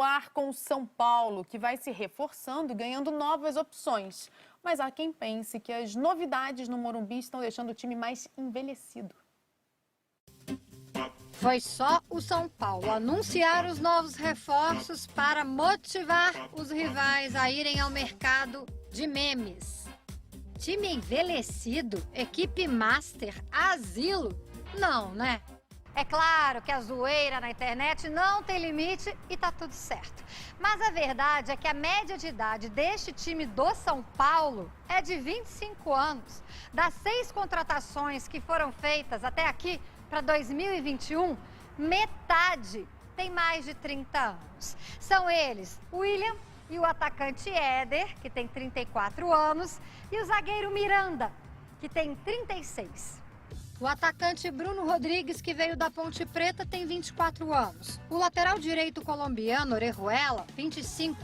falar com o São Paulo, que vai se reforçando e ganhando novas opções. Mas há quem pense que as novidades no Morumbi estão deixando o time mais envelhecido. Foi só o São Paulo anunciar os novos reforços para motivar os rivais a irem ao mercado de memes. Time envelhecido? Equipe master? Asilo? Não, né? É claro que a zoeira na internet não tem limite e tá tudo certo. Mas a verdade é que a média de idade deste time do São Paulo é de 25 anos. Das 6 contratações que foram feitas até aqui, para 2021, metade tem mais de 30 anos. São eles, William e o atacante Éder, que tem 34 anos, e o zagueiro Miranda, que tem 36. O atacante Bruno Rodrigues, que veio da Ponte Preta, tem 24 anos. O lateral direito colombiano Orejuela, 25.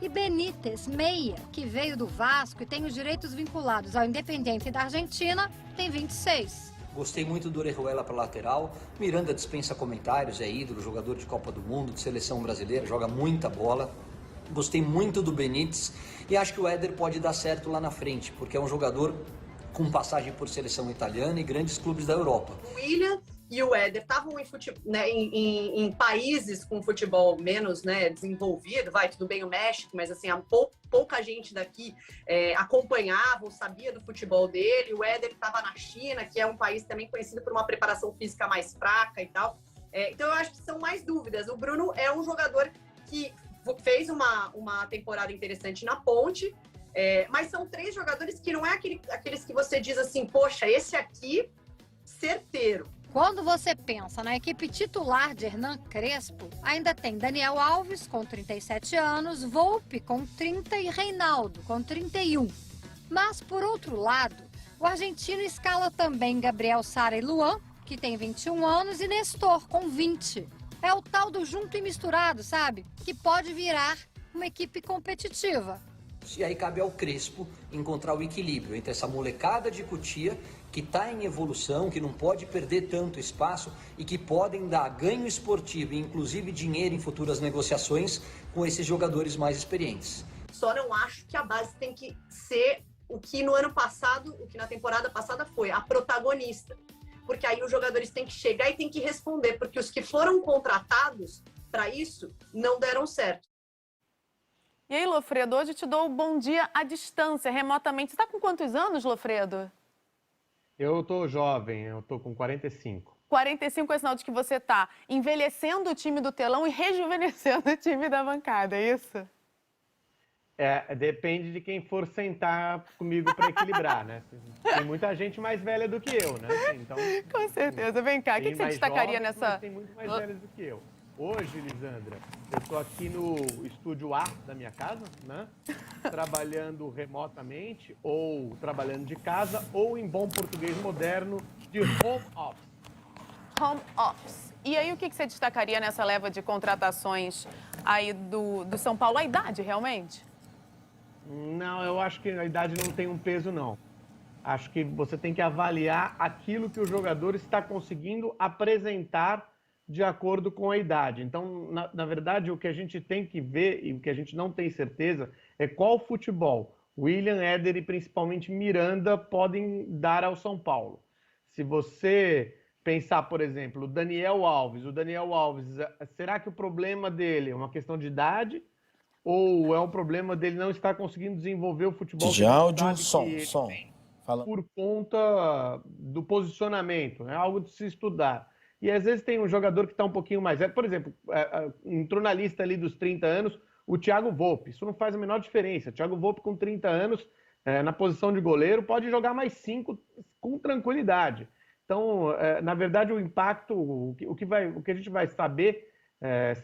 E Benítez, meia, que veio do Vasco e tem os direitos vinculados ao Independiente da Argentina, tem 26. Gostei muito do Orejuela para lateral. Miranda dispensa comentários, é ídolo, jogador de Copa do Mundo, de seleção brasileira, joga muita bola. Gostei muito do Benítez e acho que o Éder pode dar certo lá na frente, porque é um jogador com passagem por seleção italiana e grandes clubes da Europa. O William e o Éder estavam em países com futebol menos, né, desenvolvido, tudo bem o México, mas assim, pouca gente daqui acompanhava ou sabia do futebol dele. O Éder estava na China, que é um país também conhecido por uma preparação física mais fraca e tal. Então eu acho que são mais dúvidas. O Bruno é um jogador que fez uma temporada interessante na Ponte, mas são 3 jogadores que não é aqueles que você diz assim, poxa, esse aqui, certeiro. Quando você pensa na equipe titular de Hernan Crespo, ainda tem Daniel Alves, com 37 anos, Volpi, com 30 e Reinaldo, com 31. Mas, por outro lado, o argentino escala também Gabriel Sara e Luan, que tem 21 anos, e Nestor, com 20. É o tal do junto e misturado, sabe? Que pode virar uma equipe competitiva. E aí cabe ao Crespo encontrar o equilíbrio entre essa molecada de Cotia, que está em evolução, que não pode perder tanto espaço e que podem dar ganho esportivo e inclusive dinheiro em futuras negociações com esses jogadores mais experientes. Só não acho que a base tem que ser o que na temporada passada foi, a protagonista. Porque aí os jogadores têm que chegar e têm que responder, porque os que foram contratados para isso não deram certo. E aí, Lofredo, hoje te dou o bom dia à distância, remotamente. Você está com quantos anos, Lofredo? Eu tô jovem, eu tô com 45. 45 é sinal de que você está envelhecendo o time do telão e rejuvenescendo o time da bancada, é isso? Depende de quem for sentar comigo para equilibrar, né? Tem muita gente mais velha do que eu, né? Então, com certeza. Vem cá, o que você destacaria jovens, nessa... Tem muito mais velhas do que eu. Hoje, Lisandra, eu estou aqui no estúdio A da minha casa, né? Trabalhando remotamente, ou trabalhando de casa, ou em bom português moderno, de home office. Home office. E aí, o que você destacaria nessa leva de contratações aí do São Paulo? A idade, realmente? Não, eu acho que a idade não tem um peso, não. Acho que você tem que avaliar aquilo que o jogador está conseguindo apresentar de acordo com a idade. Então, na verdade, o que a gente tem que ver e o que a gente não tem certeza é qual futebol William, Éder e principalmente Miranda podem dar ao São Paulo. Se você pensar, por exemplo, o Daniel Alves, será que o problema dele é uma questão de idade ou é um problema dele não estar conseguindo desenvolver o futebol de áudio, som. Fala. Por conta do posicionamento, é algo de se estudar. E às vezes tem um jogador que está um pouquinho mais velho. Por exemplo, entrou na lista ali dos 30 anos o Thiago Volpi. Isso não faz a menor diferença. Thiago Volpi com 30 anos, na posição de goleiro, pode jogar mais 5 com tranquilidade. Então, na verdade, o impacto, o que a gente vai saber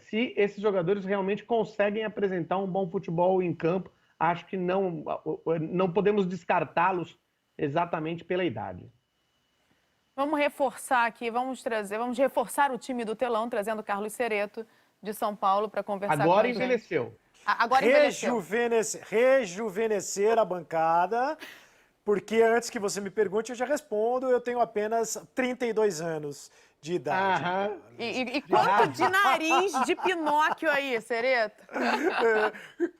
se esses jogadores realmente conseguem apresentar um bom futebol em campo. Acho que não podemos descartá-los exatamente pela idade. Vamos reforçar aqui, vamos reforçar o time do telão, trazendo Carlos Cereto, de São Paulo, para conversar com a gente. Agora envelheceu. Agora envelheceu. Rejuvenescer a bancada, porque antes que você me pergunte, eu já respondo, eu tenho apenas 32 anos. de idade. Aham. E quanto de nariz de Pinóquio aí, Sereta?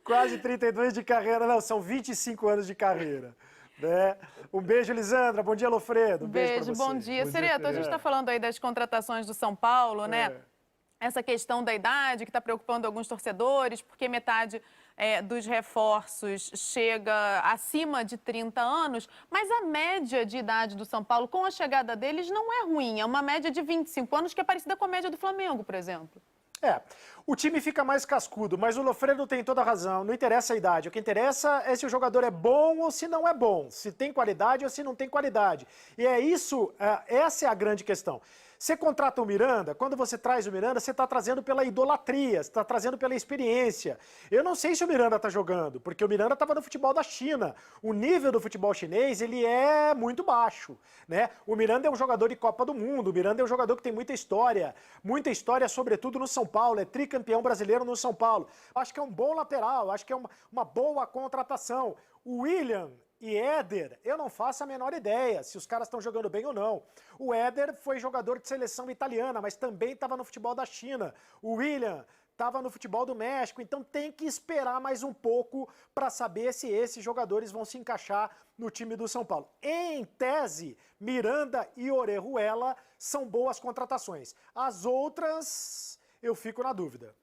Quase 32 de carreira, não, são 25 anos de carreira. Né? Um beijo, Lisandra. Bom dia, Lofredo. Um beijo pra você. Bom dia. Sereta, a gente está falando aí das contratações do São Paulo, né? Essa questão da idade que está preocupando alguns torcedores, porque metade dos reforços chega acima de 30 anos, mas a média de idade do São Paulo, com a chegada deles, não é ruim. É uma média de 25 anos, que é parecida com a média do Flamengo, por exemplo. O time fica mais cascudo, mas o Lofredo tem toda a razão. Não interessa a idade. O que interessa é se o jogador é bom ou se não é bom. Se tem qualidade ou se não tem qualidade. E é isso, essa é a grande questão. Você contrata o Miranda, quando você traz o Miranda, você está trazendo pela idolatria, você está trazendo pela experiência. Eu não sei se o Miranda está jogando, porque o Miranda estava no futebol da China. O nível do futebol chinês, ele é muito baixo, né? O Miranda é um jogador de Copa do Mundo, o Miranda é um jogador que tem muita história sobretudo no São Paulo, é tricampeão brasileiro no São Paulo. Acho que é um bom lateral, acho que é uma boa contratação. O William e Éder, eu não faço a menor ideia se os caras estão jogando bem ou não. O Éder foi jogador de seleção italiana, mas também estava no futebol da China. O William estava no futebol do México, então tem que esperar mais um pouco para saber se esses jogadores vão se encaixar no time do São Paulo. Em tese, Miranda e Orejuela são boas contratações. As outras, eu fico na dúvida.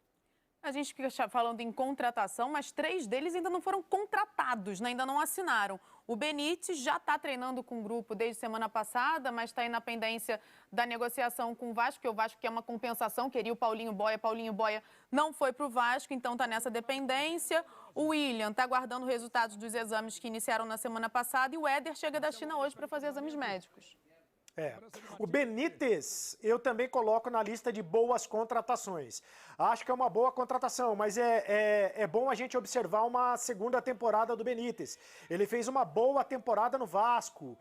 A gente fica falando em contratação, mas 3 deles ainda não foram contratados, né? Ainda não assinaram. O Benítez já está treinando com o grupo desde semana passada, mas está aí na pendência da negociação com o Vasco, porque o Vasco quer uma compensação, queria o Paulinho Boia não foi para o Vasco, então está nessa dependência. O William está aguardando resultados dos exames que iniciaram na semana passada e o Éder chega da China hoje para fazer exames médicos. O Benítez, eu também coloco na lista de boas contratações. Acho que é uma boa contratação, mas é bom a gente observar uma segunda temporada do Benítez. Ele fez uma boa temporada no Vasco,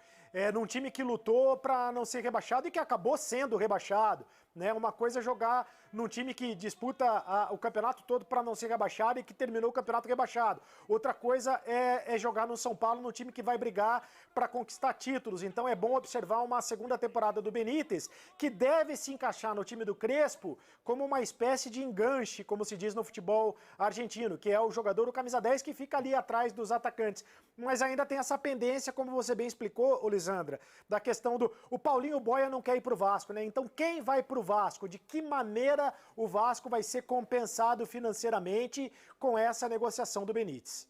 num time que lutou para não ser rebaixado e que acabou sendo rebaixado. Né? Uma coisa é jogar num time que disputa o campeonato todo para não ser rebaixado e que terminou o campeonato rebaixado. Outra coisa é jogar no São Paulo, num time que vai brigar para conquistar títulos. Então é bom observar uma segunda temporada do Benítez, que deve se encaixar no time do Crespo como uma espécie de enganche, como se diz no futebol argentino, que é o jogador, o camisa 10, que fica ali atrás dos atacantes. Mas ainda tem essa pendência, como você bem explicou, Lisandra, da questão do... O Paulinho Boia não quer ir para o Vasco, né? Então quem vai para o Vasco? De que maneira o Vasco vai ser compensado financeiramente com essa negociação do Benítez?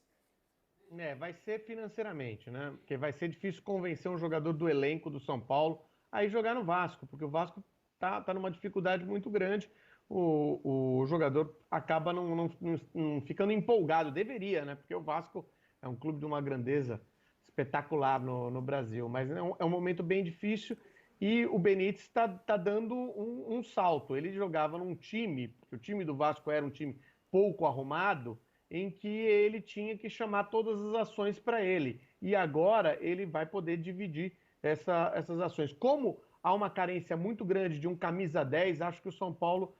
Vai ser financeiramente, né? Porque vai ser difícil convencer um jogador do elenco do São Paulo a ir jogar no Vasco, porque o Vasco tá numa dificuldade muito grande. O jogador acaba não ficando empolgado, deveria, né? Porque o Vasco é um clube de uma grandeza espetacular no Brasil, mas é um momento bem difícil. E o Benítez está dando um salto. Ele jogava num time, porque o time do Vasco era um time pouco arrumado, em que ele tinha que chamar todas as ações para ele. E agora ele vai poder dividir essas ações. Como há uma carência muito grande de um camisa 10, acho que o São Paulo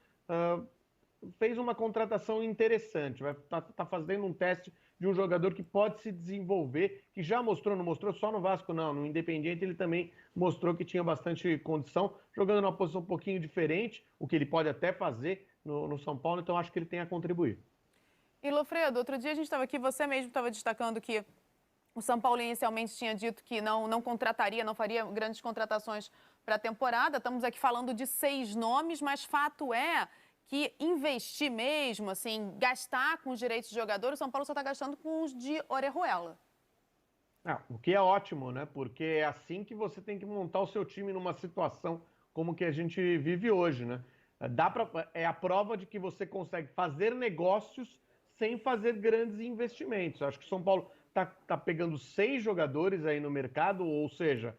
fez uma contratação interessante. Vai tá fazendo um teste de um jogador que pode se desenvolver, que já mostrou, não mostrou só no Vasco, não. No Independiente ele também mostrou que tinha bastante condição, jogando numa posição um pouquinho diferente, o que ele pode até fazer no São Paulo, então acho que ele tem a contribuir. E, Lofredo, outro dia a gente estava aqui, você mesmo estava destacando que o São Paulo inicialmente tinha dito que não contrataria, não faria grandes contratações para a temporada. Estamos aqui falando de 6 nomes, mas fato é que investir mesmo, assim, gastar com os direitos de jogador, o São Paulo só está gastando com os de Orejuela. O que é ótimo, né? Porque é assim que você tem que montar o seu time numa situação como que a gente vive hoje, né? É a prova de que você consegue fazer negócios sem fazer grandes investimentos. Acho que o São Paulo tá pegando 6 jogadores aí no mercado, ou seja,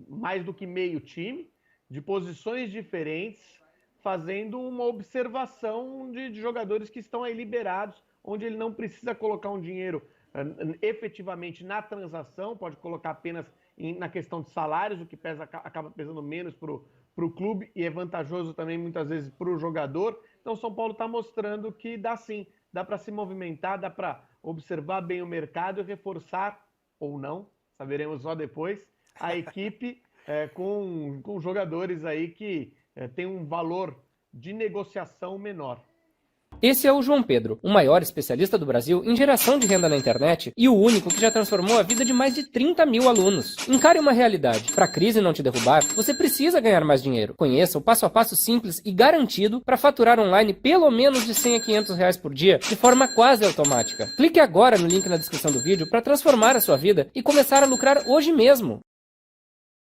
mais do que meio time, de posições diferentes, fazendo uma observação de jogadores que estão aí liberados, onde ele não precisa colocar um dinheiro efetivamente na transação, pode colocar apenas na questão de salários, o que acaba pesando menos para o clube e é vantajoso também muitas vezes para o jogador. Então o São Paulo está mostrando que dá sim, dá para se movimentar, dá para observar bem o mercado e reforçar, ou não, saberemos só depois, a equipe com jogadores aí que têm um valor de negociação menor. Esse é o João Pedro, o maior especialista do Brasil em geração de renda na internet e o único que já transformou a vida de mais de 30 mil alunos. Encare uma realidade. Para a crise não te derrubar, você precisa ganhar mais dinheiro. Conheça o passo a passo simples e garantido para faturar online pelo menos de 100 a 500 reais por dia de forma quase automática. Clique agora no link na descrição do vídeo para transformar a sua vida e começar a lucrar hoje mesmo.